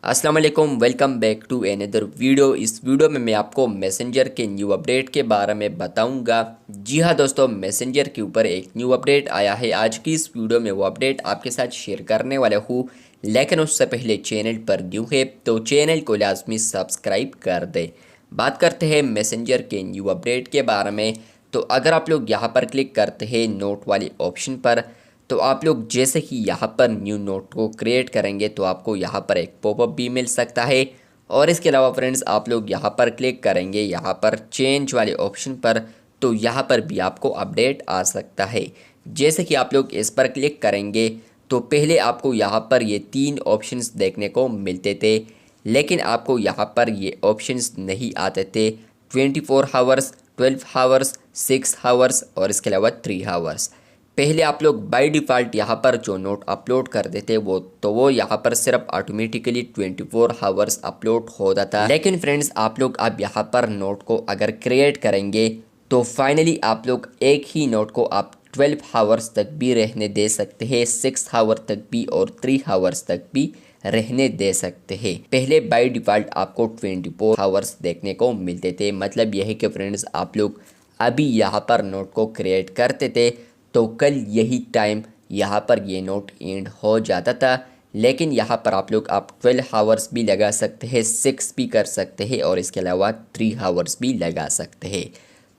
अस्सलाम वालेकुम, welcome back to another video. इस वीडियो में मैं आपको मैसेंजर के न्यू अपडेट के बारे में बताऊंगा। जी हाँ दोस्तों, मैसेंजर के ऊपर एक न्यू अपडेट आया है। आज की इस वीडियो में वो अपडेट आपके साथ शेयर करने वाला हूँ, लेकिन उससे पहले चैनल पर न्यू है तो चैनल को लाजमी सब्सक्राइब कर दे। बात करते हैं मैसेंजर के न्यू अपडेट के बारे में। तो अगर आप लोग यहाँ पर क्लिक करते हैं नोट वाले ऑप्शन पर, तो आप लोग जैसे ही यहाँ पर न्यू नोट को क्रिएट करेंगे तो आपको यहाँ पर एक पॉपअप भी मिल सकता है। और इसके अलावा फ्रेंड्स, आप लोग यहाँ पर क्लिक करेंगे यहाँ पर चेंज वाले ऑप्शन पर, तो यहाँ पर भी आपको अपडेट आ सकता है। जैसे कि आप लोग इस पर क्लिक करेंगे तो पहले आपको यहाँ पर ये 3 ऑप्शंस देखने को मिलते थे, लेकिन आपको यहाँ पर ये ऑप्शंस नहीं आते थे। 24 आवर्स, 12 आवर्स, 6 आवर्स और इसके अलावा 3 आवर्स। पहले आप लोग बाय डिफ़ॉल्ट यहाँ पर जो नोट अपलोड कर देते वो यहाँ पर सिर्फ ऑटोमेटिकली 24 आवर्स अपलोड होता था। लेकिन फ्रेंड्स, आप लोग अब यहाँ पर नोट को अगर क्रिएट करेंगे तो फाइनली आप लोग एक ही नोट को आप 12 आवर्स तक भी रहने दे सकते हैं, 6 आवर तक भी और 3 आवर्स तक भी रहने दे सकते हैं। पहले बाय डिफ़ॉल्ट आपको 24 आवर्स देखने को मिलते थे। मतलब यह है कि फ्रेंड्स, आप लोग अभी यहाँ पर नोट को क्रिएट करते थे तो कल यही टाइम यहाँ पर ये नोट एंड हो जाता था। लेकिन यहाँ पर आप लोग 12 आवर्स भी लगा सकते हैं, 6 भी कर सकते हैं और इसके अलावा 3 आवर्स भी लगा सकते हैं।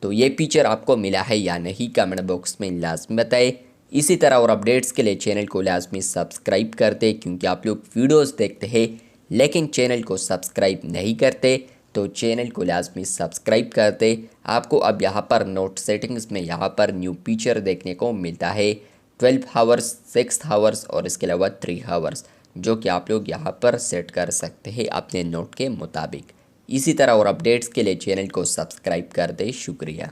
तो ये फीचर आपको मिला है या नहीं, कमेंट बॉक्स में लाजमी बताएं। इसी तरह और अपडेट्स के लिए चैनल को लाजमी सब्सक्राइब करते, क्योंकि आप लोग वीडियोस देखते हैं लेकिन चैनल को सब्सक्राइब नहीं करते। तो चैनल को लाजमी सब्सक्राइब करते। आपको अब यहाँ पर नोट सेटिंग्स में यहाँ पर न्यू फीचर देखने को मिलता है, 12 आवर्स, 6 आवर्स और इसके अलावा 3 आवर्स, जो कि आप लोग यहाँ पर सेट कर सकते हैं अपने नोट के मुताबिक। इसी तरह और अपडेट्स के लिए चैनल को सब्सक्राइब कर दे। शुक्रिया।